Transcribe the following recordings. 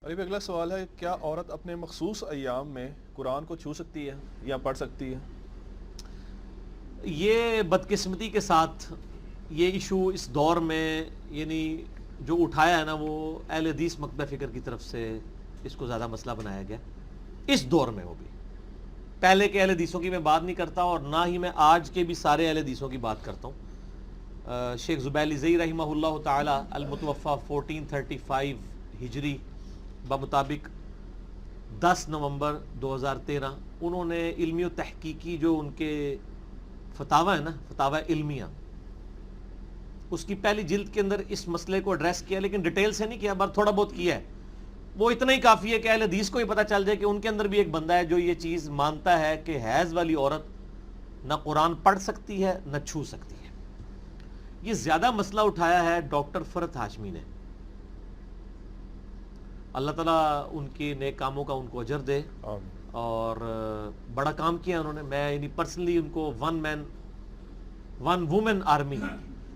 ابھی اگلا سوال ہے، کیا عورت اپنے مخصوص ایام میں قرآن کو چھو سکتی ہے یا پڑھ سکتی ہے؟ یہ بدقسمتی کے ساتھ یہ ایشو اس دور میں یعنی جو اٹھایا ہے نا، وہ اہل حدیث مکتب فکر کی طرف سے اس کو زیادہ مسئلہ بنایا گیا اس دور میں. وہ بھی پہلے کے اہل حدیثوں کی میں بات نہیں کرتا، اور نہ ہی میں آج کے بھی سارے اہل حدیثوں کی بات کرتا ہوں. شیخ زبیل زئی رحمہ اللہ تعالی المتوفہ 1435 ہجری بمطابق 10 نومبر 2013 انہوں نے علمی و تحقیقی جو ان کے فتاوی ہے نا، فتاوی علمیہ، اس کی پہلی جلد کے اندر اس مسئلے کو ایڈریس کیا، لیکن ڈیٹیل سے نہیں کیا، بس تھوڑا بہت کیا ہے. وہ اتنا ہی کافی ہے کہ اہل حدیث کو یہ پتہ چل جائے کہ ان کے اندر بھی ایک بندہ ہے جو یہ چیز مانتا ہے کہ حیض والی عورت نہ قرآن پڑھ سکتی ہے نہ چھو سکتی ہے. یہ زیادہ مسئلہ اٹھایا ہے ڈاکٹر فرحت ہاشمی نے. اللہ تعالیٰ ان کے نیک کاموں کا ان کو اجر دے، اور بڑا کام کیا انہوں نے. میں یعنی پرسنلی ان کو ون وومن آرمی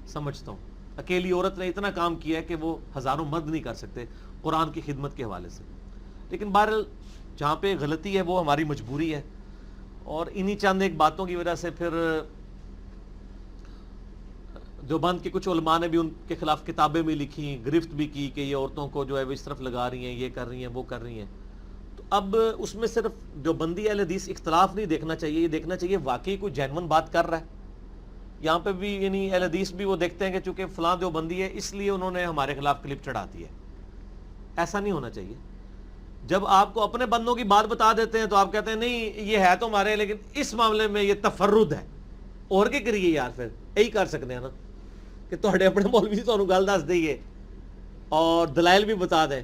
سمجھتا ہوں. اکیلی عورت نے اتنا کام کیا ہے کہ وہ ہزاروں مرد نہیں کر سکتے قرآن کی خدمت کے حوالے سے. لیکن بہرحال جہاں پہ غلطی ہے وہ ہماری مجبوری ہے، اور انہی چند ایک باتوں کی وجہ سے پھر دیوبند کے کچھ علماء نے بھی ان کے خلاف کتابیں بھی لکھی، گرفت بھی کی کہ یہ عورتوں کو جو ہے وہ اس طرف لگا رہی ہیں، یہ کر رہی ہیں، وہ کر رہی ہیں. تو اب اس میں صرف دیوبندی اہل حدیث اختلاف نہیں دیکھنا چاہیے، یہ دیکھنا چاہیے واقعی کوئی جینون بات کر رہا ہے. یہاں پہ بھی یعنی اہل حدیث بھی وہ دیکھتے ہیں کہ چونکہ فلاں دیوبندی ہے اس لیے انہوں نے ہمارے خلاف کلپ چڑھا دی ہے. ایسا نہیں ہونا چاہیے. جب آپ کو اپنے بندوں کی بات بتا دیتے ہیں تو آپ کہتے ہیں نہیں یہ ہے تو ہمارے، لیکن اس معاملے میں یہ تفرد ہے. اور کیا کریے یار، پھر یہی کر سکتے ہیں نا کہ تھوڑے اپنے مولوی تو گل دس دئیے اور دلائل بھی بتا دیں.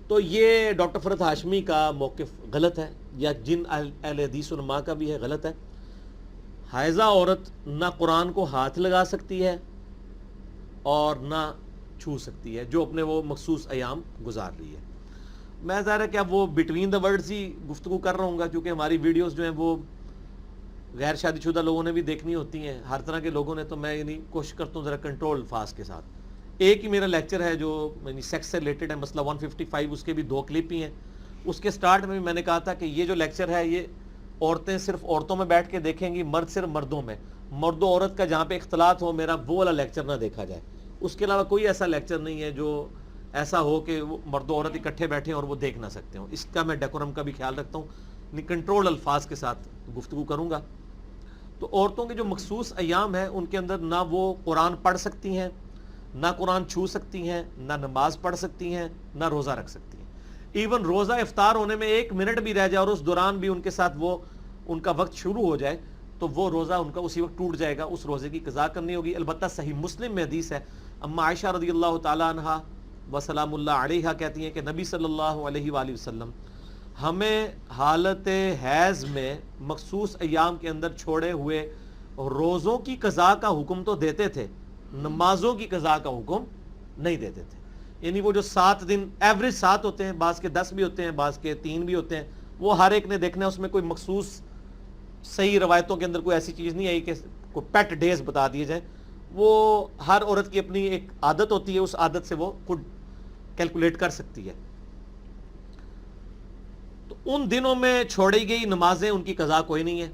تو یہ ڈاکٹر فرحت ہاشمی کا موقف غلط ہے، یا جن اہل حدیث علماء کا بھی ہے غلط ہے. حائضہ عورت نہ قرآن کو ہاتھ لگا سکتی ہے اور نہ چھو سکتی ہے جو اپنے وہ مخصوص ایام گزار رہی ہے. میں ظاہر ہے کہ اب وہ بٹوین دا ورڈز ہی گفتگو کر رہا ہوں گا، کیونکہ ہماری ویڈیوز جو ہیں وہ غیر شادی شدہ لوگوں نے بھی دیکھنی ہوتی ہیں، ہر طرح کے لوگوں نے. تو میں یعنی کوشش کرتا ہوں ذرا کنٹرول الفاظ کے ساتھ. ایک ہی میرا لیکچر ہے جو یعنی سیکس سے ریلیٹڈ ہے، مسئلہ 155، اس کے بھی 2 کلپ ہی ہیں. اس کے سٹارٹ میں بھی میں نے کہا تھا کہ یہ جو لیکچر ہے یہ عورتیں صرف عورتوں میں بیٹھ کے دیکھیں گی، مرد صرف مردوں میں. مرد و عورت کا جہاں پہ اختلاط ہو میرا وہ والا لیکچر نہ دیکھا جائے. اس کے علاوہ کوئی ایسا لیکچر نہیں ہے جو ایسا ہو کہ وہ مرد و عورت اکٹھے بیٹھیں اور وہ دیکھ نہ سکتے ہوں. اس کا میں ڈیکورم کا بھی خیال رکھتا ہوں، کنٹرول الفاظ کے ساتھ گفتگو کروں گا. تو عورتوں کے جو مخصوص ایام ہیں ان کے اندر نہ وہ قرآن پڑھ سکتی ہیں، نہ قرآن چھو سکتی ہیں، نہ نماز پڑھ سکتی ہیں، نہ روزہ رکھ سکتی ہیں. ایون روزہ افطار ہونے میں 1 منٹ بھی رہ جائے اور اس دوران بھی ان کے ساتھ وہ ان کا وقت شروع ہو جائے تو وہ روزہ ان کا اسی وقت ٹوٹ جائے گا، اس روزے کی قضا کرنی ہوگی. البتہ صحیح مسلم میں حدیث ہے، اما عائشہ رضی اللہ تعالیٰ عنہ وسلام اللہ علیہا کہتی ہیں کہ نبی صلی اللہ علیہ وآلہ وسلم ہمیں حالت حیض میں مخصوص ایام کے اندر چھوڑے ہوئے روزوں کی قضا کا حکم تو دیتے تھے، نمازوں کی قضا کا حکم نہیں دیتے تھے. یعنی وہ جو 7 دن ایوریج 7 ہوتے ہیں، بعض کے 10 بھی ہوتے ہیں، بعض کے 3 بھی ہوتے ہیں، وہ ہر ایک نے دیکھنا ہے. اس میں کوئی مخصوص صحیح روایتوں کے اندر کوئی ایسی چیز نہیں آئی کہ کوئی پیٹ ڈیز بتا دیے جائیں. وہ ہر عورت کی اپنی ایک عادت ہوتی ہے، اس عادت سے وہ خود کیلکولیٹ کر سکتی ہے. تو ان دنوں میں چھوڑی گئی نمازیں ان کی قضا کوئی نہیں ہے،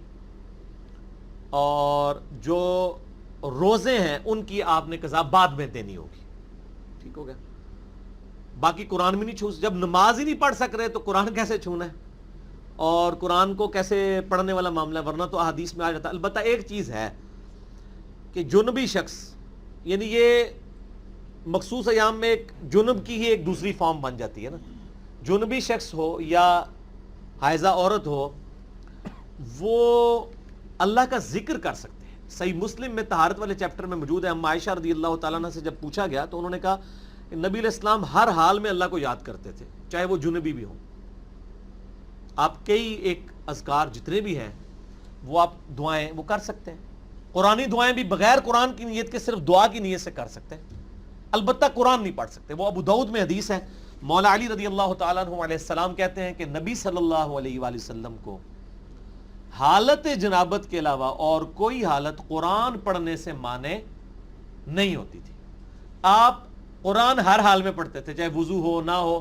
اور جو روزے ہیں ان کی آپ نے قضا بعد میں دینی ہوگی. ٹھیک ہو گیا. باقی قرآن بھی نہیں چھو، جب نماز ہی نہیں پڑھ سک رہے تو قرآن کیسے چھونا ہے، اور قرآن کو کیسے پڑھنے والا معاملہ ہے، ورنہ تو احادیث میں آ جاتا ہے. البتہ ایک چیز ہے کہ جنبی شخص، یعنی یہ مخصوص ایام میں ایک جنب کی ہی ایک دوسری فارم بن جاتی ہے نا. جنبی شخص ہو یا حائضہ عورت ہو، وہ اللہ کا ذکر کر سکتے ہیں. صحیح مسلم میں طہارت والے چیپٹر میں موجود ہے. اما عائشہ رضی اللہ تعالیٰ عنہ سے جب پوچھا گیا تو انہوں نے کہا کہ نبی علیہ السلام ہر حال میں اللہ کو یاد کرتے تھے، چاہے وہ جنبی بھی ہوں. آپ کئی ایک اذکار جتنے بھی ہیں وہ آپ دعائیں وہ کر سکتے ہیں. قرآنی دعائیں بھی بغیر قرآن کی نیت کے صرف دعا کی نیت سے کر سکتے ہیں. البتہ قرآن نہیں پڑھ سکتے. وہ ابو داؤد میں حدیث ہے، مولا علی رضی اللہ تعالیٰ عنہ علیہ السلام کہتے ہیں کہ نبی صلی اللہ علیہ وآلہ وسلم کو حالت جنابت کے علاوہ اور کوئی حالت قرآن پڑھنے سے مانے نہیں ہوتی تھی. آپ قرآن ہر حال میں پڑھتے تھے، چاہے وضو ہو نہ ہو،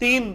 3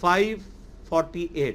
548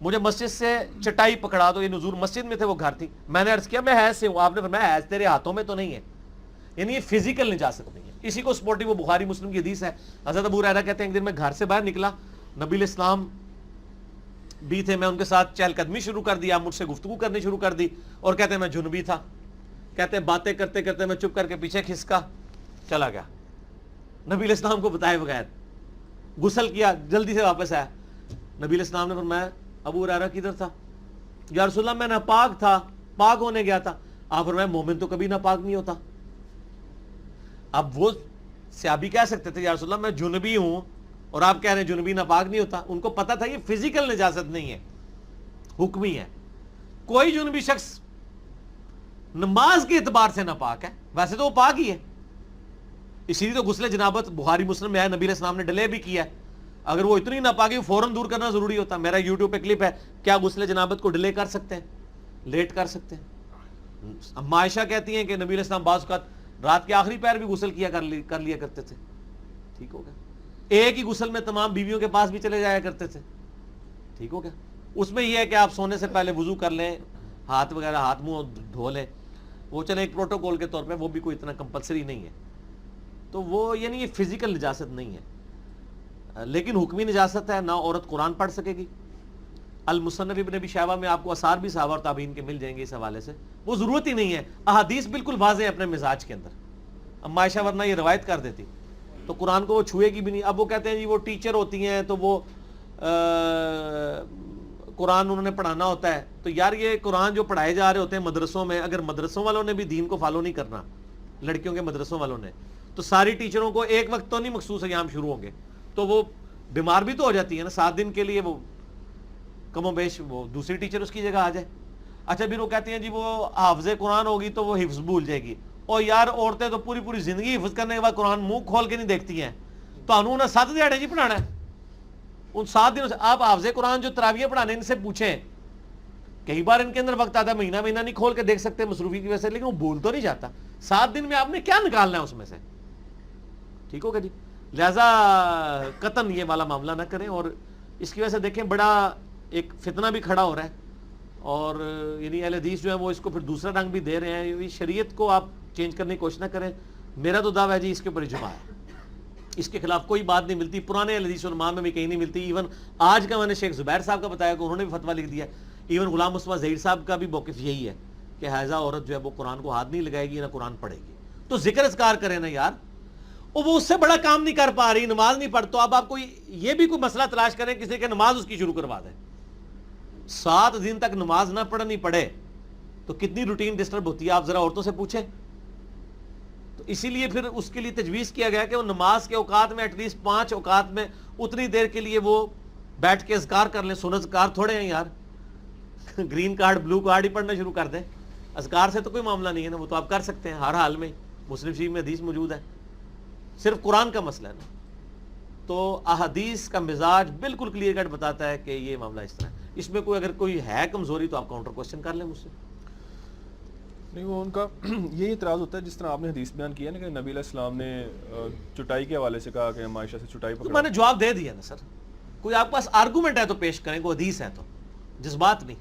مجھے مسجد سے چٹائی پکڑا دو، یہ نزول مسجد میں تھے، وہ گھر تھی، میں نے عرض کیا میں حیض سے ہوں، آپ نے فرمایا حیض تیرے ہاتھوں میں تو نہیں ہے، یعنی یہ فزیکل نجاست نہیں ہے. اسی کو سپورٹنگ وہ بخاری مسلم کی حدیث ہے. حضرت ابو ہریرہ کہتے ہیں ایک دن میں گھر سے باہر نکلا، نبی علیہ السلام بھی تھے، میں ان کے ساتھ چہل قدمی شروع کر دی، آپ مجھ سے گفتگو کرنی شروع کر دی، اور کہتے ہیں میں جنبی تھا. کہتے ہیں باتیں کرتے کرتے میں چپ کر کے پیچھے کھسکا چلا گیا، نبی علیہ السلام کو بتائے بغیر غسل کیا، جلدی سے واپس آیا. نبی علیہ السلام نے فرمایا ابو ہریرہ کدھر تھا؟ یا رسول اللہ میں ناپاک تھا، پاک ہونے گیا تھا. آپ فرمایا مومن تو کبھی ناپاک نہیں ہوتا. اب وہ صحابی کہہ سکتے تھے یا رسول اللہ میں جنبی ہوں، اور آپ کہہ رہے ہیں جنبی ناپاک نہیں ہوتا. ان کو پتا تھا یہ فزیکل نجاست نہیں ہے، حکمی ہے. کوئی جنبی شخص نماز کے اعتبار سے ناپاک ہے، ویسے تو وہ پاک ہی ہے. اسی لیے تو غسل جنابت بخاری مسلم میں ہے، نبی علیہ السلام نے ڈیلے بھی کیا ہے. اگر وہ اتنی ناپاکی فوراً دور کرنا ضروری ہوتا. میرا یوٹیوب پہ کلپ ہے، کیا غسل جنابت کو ڈیلے کر سکتے ہیں، لیٹ کر سکتے ہیں. اما عائشہ کہتی ہیں کہ نبی علیہ السلام بعض اوقات رات کے آخری پہر بھی غسل کر لیا کرتے تھے. ٹھیک ہو گیا. ایک ہی غسل میں تمام بیویوں کے پاس بھی چلے جایا کرتے تھے. ٹھیک ہو گیا. اس میں یہ ہے کہ آپ سونے سے پہلے وضو کر لیں، ہاتھ وغیرہ ہاتھ منہ دھو لیں، وہ چلے ایک پروٹوکول کے طور پہ، وہ بھی کوئی اتنا کمپلسری نہیں ہے. تو وہ یعنی یہ فزیکل نجاست نہیں ہے، لیکن حکمی نجاست ہے. نہ عورت قرآن پڑھ سکے گی. المصنف ابن ابی شیبہ میں آپ کو آثار بھی صحابہ اور تابعین کے مل جائیں گے اس حوالے سے. وہ ضرورت ہی نہیں ہے، احادیث بالکل واضح ہے اپنے مزاج کے اندر. اما عائشہ ورنہ یہ روایت کر دیتی تو قرآن کو وہ چھوئے گی بھی نہیں. اب وہ کہتے ہیں جی وہ ٹیچر ہوتی ہیں تو وہ قرآن انہوں نے پڑھانا ہوتا ہے. تو یار یہ قرآن جو پڑھائے جا رہے ہوتے ہیں مدرسوں میں، اگر مدرسوں والوں نے بھی دین کو فالو نہیں کرنا، لڑکیوں کے مدرسوں والوں نے، تو ساری ٹیچروں کو ایک وقت تو نہیں مخصوص ایام شروع ہوں گے، تو وہ بیمار بھی تو ہو جاتی ہے نا. 7 دن کے لیے وہ کم و بیش وہ دوسری ٹیچر اس کی جگہ آ جائے. اچھا پھر وہ کہتے ہیں جی وہ حافظ قرآن ہوگی تو وہ حفظ بھول جائے گی. اور یار عورتیں تو پوری پوری زندگی حفظ کرنے کے بعد قرآن منہ کھول کے نہیں دیکھتی ہیں. تو انہوں نے 7 دیہڑے جی پڑھانا ہے. ان 7 دنوں سے آپ حافظ قرآن جو تراویح پڑھانے ان سے پوچھیں، کئی بار ان کے اندر وقت آتا ہے مہینہ مہینہ نہیں کھول کے دیکھ سکتے مصروفی کی وجہ سے، لیکن وہ بھول تو نہیں جاتا. 7 دن میں آپ نے کیا نکالنا ہے اس میں سے. ٹھیک ہوگا جی. لہذا قطن یہ والا معاملہ نہ کریں. اور اس کی وجہ سے دیکھیں بڑا ایک فتنہ بھی کھڑا ہو رہا ہے، اور یعنی اہل حدیث جو ہے وہ اس کو پھر دوسرا رنگ بھی دے رہے ہیں. شریعت کو آپ چینج کرنے کی کوشش نہ کریں. میرا تو دعویٰ ہے جی اس کے اوپر اجماع ہے، اس کے خلاف کوئی بات نہیں ملتی. پرانے اہل حدیث علماء میں بھی کہیں نہیں ملتی. ایون آج کا میں نے شیخ زبیر صاحب کا بتایا کہ انہوں نے بھی فتویٰ لکھ دیا. ایون غلام مصطفیٰ ظہیر صاحب کا بھی موقف یہی ہے کہ حائضہ عورت جو ہے وہ قرآن کو ہاتھ نہیں لگائے گی نہ قرآن پڑھے گی. تو ذکر اذکار کریں نا یار. وہ اس سے بڑا کام نہیں کر پا رہی، نماز نہیں پڑھ. تو اب آپ کو یہ بھی کوئی مسئلہ تلاش کریں کسی کے نماز اس کی شروع کروا دیں. 7 دن تک نماز نہ پڑھنی پڑے تو کتنی روٹین ڈسٹرب ہوتی ہے، آپ ذرا عورتوں سے پوچھیں. تو اسی لیے پھر اس کے لیے تجویز کیا گیا کہ وہ نماز کے اوقات میں ایٹ لیسٹ 5 اوقات میں اتنی دیر کے لیے وہ بیٹھ کے اذکار کر لیں. سنت اذکار تھوڑے ہیں یار، گرین کارڈ بلو کارڈ ہی پڑھنا شروع کر دیں. اذکار سے تو کوئی معاملہ نہیں ہے نا، وہ تو آپ کر سکتے ہیں ہر حال میں. مسلم شریف میں حدیث موجود ہے. صرف قرآن کا مسئلہ ہے نا. تو احادیث کا مزاج بالکل کلیئر کٹ بتاتا ہے کہ یہ معاملہ اس طرح ہے. اس میں کوئی اگر کوئی ہے کمزوری تو آپ کاؤنٹر کوشچن کر لیں مجھ سے. نہیں وہ ان کا یہی اعتراض ہوتا ہے جس طرح آپ نے حدیث بیان کیا نا کہ نبی علیہ السلام نے چٹائی کے حوالے سے کہا کہ ہم عائشہ سے چٹائی تو پکڑا. میں نے جواب دے دیا نا سر. کوئی آپ کے پاس آرگومنٹ ہے تو پیش کریں، کوئی حدیث ہے تو، جذبات نہیں.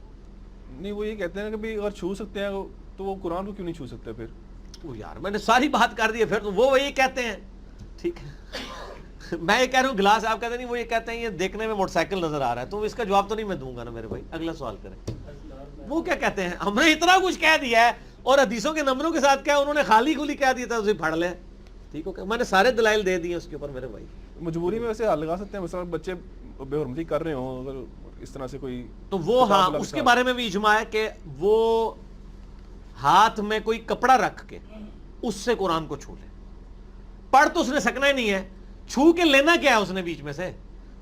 نہیں وہ یہ کہتے ہیں کہ بھئی اگر چھو سکتے ہیں تو وہ قرآن کو کیوں نہیں چھو سکتے پھر. وہ یار میں نے ساری بات کر دی ہے. پھر تو وہ یہ کہتے ہیں ٹھیک ہے. میں یہ کہہ رہا ہوں گلاس، آپ کہتے ہیں نہیں وہ یہ کہتے ہیں یہ دیکھنے میں موٹر سائیکل نظر آ رہا ہے. تو اس کا جواب تو نہیں میں دوں گا نا میرے بھائی. اگلا سوال کریں. وہ کیا کہتے ہیں ہم نے اتنا کچھ کہہ دیا ہے اور حدیثوں کے نمبروں کے ساتھ کیا انہوں نے خالی کھلی کہہ دیا تھا اسے پڑھ لیں. ٹھیک ہو. میں نے سارے دلائل دے دیے اس کے اوپر میرے بھائی. مجبوری میں ویسے حل لگا سکتے ہیں، مثلا بچے بے حرمتی کر رہے ہوں اگر اس طرح سے کوئی تو وہ ہاں اس کے بارے میں بھی اجماع ہے کہ وہ ہاتھ میں کوئی کپڑا رکھ کے اس سے قرآن کو چھو لے. پڑھ تو اس نے سکنا ہی نہیں ہے، چھو کے لینا کیا ہے اس نے بیچ میں سے.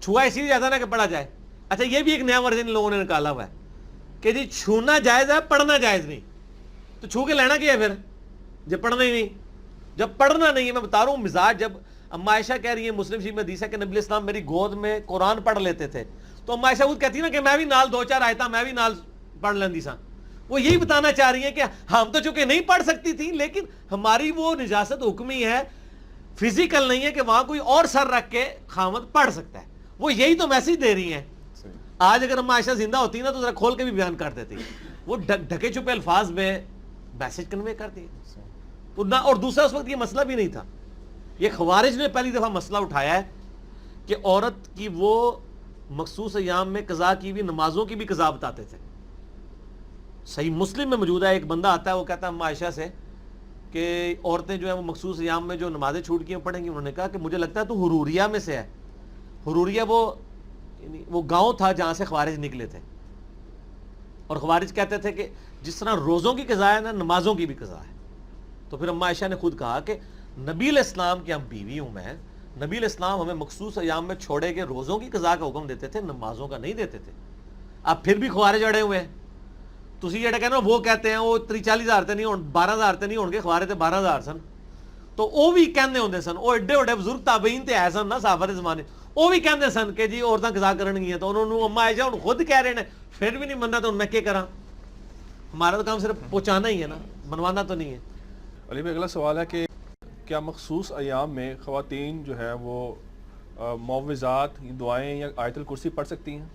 چھوا اسی لیے جاتا نا کہ پڑھا جائے. اچھا یہ بھی ایک نیا ورژن لوگوں نے نکالا ہوا ہے کہ جی چھونا جائز ہے پڑھنا جائز نہیں. تو چھو کے لینا کیا ہے پھر جب پڑھنا ہی نہیں. جب پڑھنا نہیں ہے میں بتا رہا ہوں مزاج. جب اما عائشہ کہہ رہی ہے مسلم شریف میں حدیث ہے کہ نبی اسلام میری گود میں قرآن پڑھ لیتے تھے، تو اما عائشہ خود کہتی نا کہ میں بھی نال 2-4 آیتاں میں بھی نال پڑھ لیندی سا. وہ یہی بتانا چاہ رہی ہیں کہ ہم تو چونکہ نہیں پڑھ سکتی تھی لیکن ہماری وہ نجاست حکمی ہے، فزیکل نہیں ہے کہ وہاں کوئی اور سر رکھ کے خامد پڑھ سکتا ہے. وہ یہی تو میسج دے رہی ہیں. آج اگر ہم عائشہ زندہ ہوتی نا تو ذرا کھول کے بھی بیان کر دیتی. وہ ڈھکے چھپے الفاظ میں میسج کنوے کر دیے. اور دوسرا اس وقت یہ مسئلہ بھی نہیں تھا. یہ خوارج نے پہلی دفعہ مسئلہ اٹھایا ہے کہ عورت کی وہ مخصوص ایام میں قضا کی ہوئی نمازوں کی بھی قضا بتاتے تھے. صحیح مسلم میں موجود ہے, ایک بندہ آتا ہے وہ کہتا ہے ہم عائشہ سے کہ عورتیں جو ہیں وہ مخصوص ایام میں جو نمازیں چھوٹ کی ہیں پڑھیں گی. انہوں نے کہا کہ مجھے لگتا ہے تو حروریہ میں سے ہے. حروریہ وہ گاؤں تھا جہاں سے خوارج نکلے تھے, اور خوارج کہتے تھے کہ جس طرح روزوں کی قضا ہے نا نمازوں کی بھی قضا ہے. تو پھر اما عائشہ نے خود کہا کہ نبی علیہ السلام کی ہم بیوی ہوں میں, نبی علیہ السلام ہمیں مخصوص ایام میں چھوڑے کے روزوں کی قضا کا حکم دیتے تھے, نمازوں کا نہیں دیتے تھے. اب پھر بھی خوارج اڑے ہوئے ہیں. تسی جڑے کہنا وہ کہتے ہیں وہ 40,000 تے نہیں ہون 12,000 تے نہیں ہون گے, خوارے تے 12,000 سن. تو وہ بھی کہندے ہوندے سن, وہ ایڈے ایڈے بزرگ تابعین تے ہے سن نا صحابہ دے زمانے, وہ بھی کہندے سن کہ جی عورتاں قضا کرن گیاں. تو انہوں نے اما عائشہ ہن خود کہہ رہے ہیں پھر بھی نہیں مننا تو میں کیا کراں. ہمارا تو کام صرف پہنچانا ہی ہے نا, منوانا تو نہیں ہے. علی بھائی اگلا سوال ہے کہ کیا مخصوص ایام میں خواتین جو ہے وہ معوذات, دعائیں یا آیت الکرسی پڑھ سکتی ہیں؟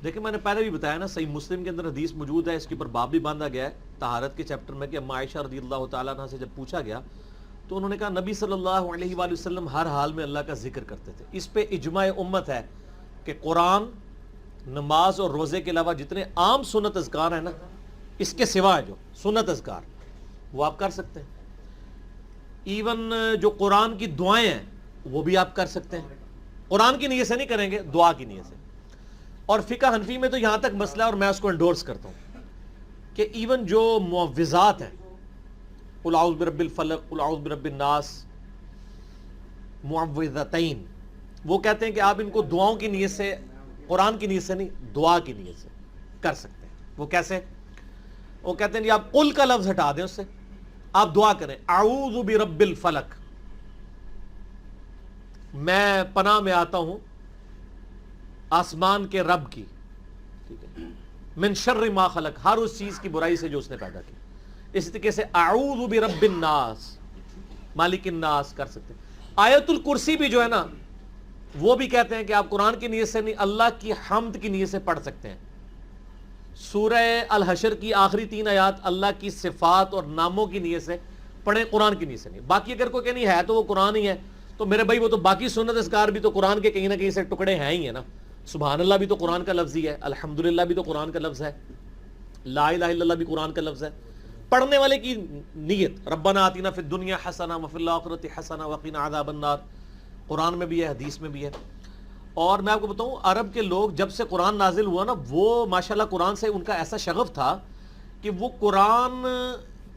دیکھیں میں نے پہلے بھی بتایا نا, صحیح مسلم کے اندر حدیث موجود ہے, اس کے اوپر باب بھی باندھا گیا ہے طہارت کے چیپٹر میں کہ اما عائشہ رضی اللہ تعالیٰ عنہ سے جب پوچھا گیا تو انہوں نے کہا نبی صلی اللہ علیہ وآلہ وسلم ہر حال میں اللہ کا ذکر کرتے تھے. اس پہ اجماع امت ہے کہ قرآن, نماز اور روزے کے علاوہ جتنے عام سنت اذکار ہیں نا, اس کے سوا جو سنت اذکار وہ آپ کر سکتے ہیں. ایون جو قرآن کی دعائیں ہیں وہ بھی آپ کر سکتے ہیں. قرآن کی نیت سے نہیں کریں گے, دعا کی نیت سے. اور فقہ حنفی میں تو یہاں تک مسئلہ ہے اور میں اس کو انڈورس کرتا ہوں کہ ایون جو معوذات ہیں, قل اعوذ برب الفلق, قل اعوذ برب الناس, معوذتین, وہ کہتے ہیں کہ آپ ان کو دعاؤں کی نیت سے, قرآن کی نیت سے نہیں, دعا کی نیت سے کر سکتے ہیں. وہ کیسے؟ وہ کہتے ہیں کہ آپ قل کا لفظ ہٹا دیں, اس سے آپ دعا کریں اعوذ برب الفلق, میں پناہ میں آتا ہوں آسمان کے رب کی, ٹھیک ہے, من شر ما خلق, ہر اس چیز کی برائی سے جو اس نے پیدا کی. اس طریقے سے اعوذ برب الناس, مالک الناس کر سکتے ہیں. آیت الکرسی بھی جو ہے نا وہ بھی کہتے ہیں کہ آپ قرآن کی نیت سے نہیں, اللہ کی حمد کی نیت سے پڑھ سکتے ہیں. سورہ الحشر کی آخری 3 آیات اللہ کی صفات اور ناموں کی نیت سے پڑھیں, قرآن کی نیت سے نہیں. باقی اگر کوئی کہیں ہے تو وہ قرآن ہی ہے, تو میرے بھائی وہ تو باقی سنت اذکار بھی تو قرآن کے کہیں نہ کہیں سے ٹکڑے ہیں ہی ہے نا. سبحان اللہ بھی تو قرآن کا لفظ ہی ہے, الحمدللہ بھی تو قرآن کا لفظ ہے, لا الہ الا اللہ بھی قرآن کا لفظ ہے. پڑھنے والے کی نیت ربنا آتینا فی الدنیا حسنہ وفی الآخرۃ حسنہ وقنا عذاب النار, قرآن میں بھی ہے, حدیث میں بھی ہے. اور میں آپ کو بتاؤں عرب کے لوگ جب سے قرآن نازل ہوا نا, وہ ماشاءاللہ قرآن سے ان کا ایسا شغف تھا کہ وہ قرآن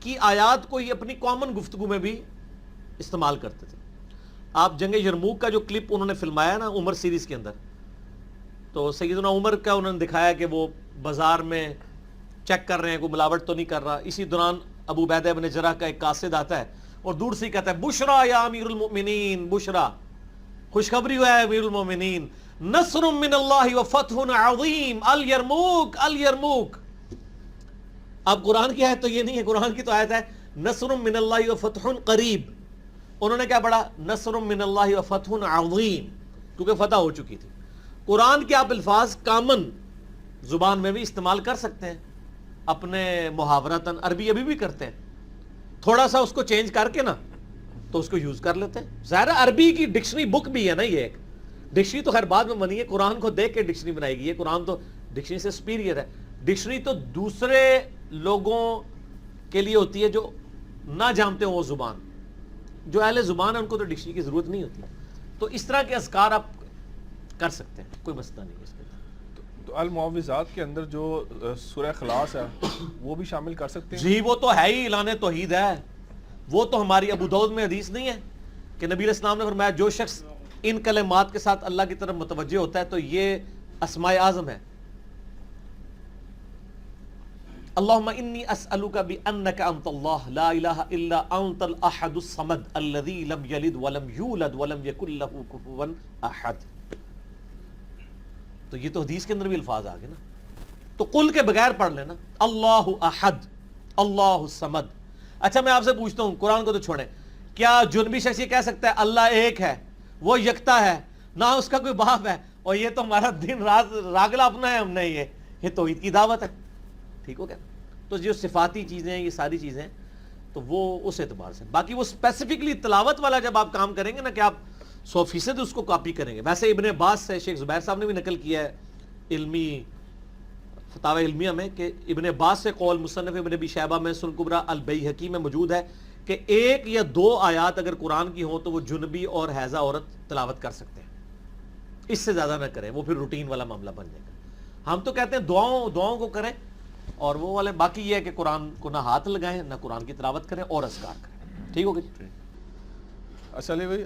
کی آیات کو ہی اپنی کامن گفتگو میں بھی استعمال کرتے تھے. آپ جنگ یرموک کا جو کلپ انہوں نے فلمایا نا عمر سیریز کے اندر, تو سیدنا عمر کا انہوں نے دکھایا کہ وہ بازار میں چیک کر رہے ہیں کوئی ملاوٹ تو نہیں کر رہا. اسی دوران ابو عبیدہ بن جراح کا ایک قاصد آتا ہے اور دور سے کہتا ہے بشرا یا امیر المؤمنین, بشرا خوشخبری ہوا ہے امیر المؤمنین, نصر من اللہ وفتح عظیم, الیرموک الیرموک. اب قرآن کی آیت تو یہ نہیں ہے, قرآن کی تو آیت ہے نصر من اللہ وفتح قریب. انہوں نے کیا پڑھا نصر من اللہ وفتح عظیم, کیونکہ فتح ہو چکی تھی. قرآن کے آپ الفاظ کامن زبان میں بھی استعمال کر سکتے ہیں, اپنے محاورتاً, عربی ابھی بھی کرتے ہیں, تھوڑا سا اس کو چینج کر کے نا تو اس کو یوز کر لیتے ہیں. ظاہر عربی کی ڈکشنری بک بھی ہے نا, یہ ایک ڈکشنری تو خیر بعد میں بنی ہے, قرآن کو دیکھ کے ڈکشنری بنائی گئی ہے. قرآن تو ڈکشنری سے سپیریئر ہے. ڈکشنری تو دوسرے لوگوں کے لیے ہوتی ہے جو نہ جانتے ہوں وہ زبان, جو اہل زبان ہے ان کو تو ڈکشنری کی ضرورت نہیں ہوتی. تو اس طرح کے اذکار آپ کر سکتے ہیں, کوئی مسئلہ نہیں ہے اس کے. تو المعوذات کے اندر جو سورہ اخلاص ہے وہ بھی شامل کر سکتے ہیں؟ جی وہ تو ہے ہی اعلان توحید ہے. وہ تو ہماری ابو داؤد میں حدیث نہیں ہے کہ نبی علیہ السلام نے فرمایا جو شخص ان کلمات کے ساتھ اللہ کی طرف متوجہ ہوتا ہے تو یہ اسماء اعظم ہے. اللہم انی اسألک بانک انت اللہ لا الہ الا انت الاحد الصمد الذی لم یلد ولم یولد ولم یکن لہ کفوا احد. تو یہ تو حدیث کے اندر بھی الفاظ آگے نا. تو قل کے بغیر پڑھ لینا اللہ احد اللہ الصمد. اچھا میں آپ سے پوچھتا ہوں, قرآن کو تو چھوڑیں, کیا جنبی شخص یہ کہہ سکتا ہے اللہ ایک ہے, وہ یکتا ہے, نہ اس کا کوئی باپ ہے, اور یہ تو ہمارا دن رات راگلا اپنا ہے، ہم نے یہ توحید کی دعوت ہے. ٹھیک ہو گیا. تو جو صفاتی چیزیں ہیں یہ ساری چیزیں ہیں تو وہ اس اعتبار سے. باقی وہ اسپیسیفکلی تلاوت والا جب آپ کام کریں گے نا کہ آپ 100% اس کو کاپی کریں گے. ویسے ابن عباس سے شیخ زبیر صاحب نے بھی نقل کیا ہے علمی فتاوی علمیہ میں کہ ابن عباس سے قول مصنف ابن ابی شیبہ میں سنن کبریٰ البیہقی میں موجود ہے کہ 1 یا 2 آیات اگر قرآن کی ہوں تو وہ جنبی اور حیضہ عورت تلاوت کر سکتے ہیں. اس سے زیادہ نہ کریں، وہ پھر روٹین والا معاملہ بن جائے گا. ہم تو کہتے ہیں دعاؤں کو کریں، اور وہ والے باقی یہ ہے کہ قرآن کو نہ ہاتھ لگائیں نہ قرآن کی تلاوت کریں اور اذکار کریں. ٹھیک ہو گئی. اچھا علی بھائی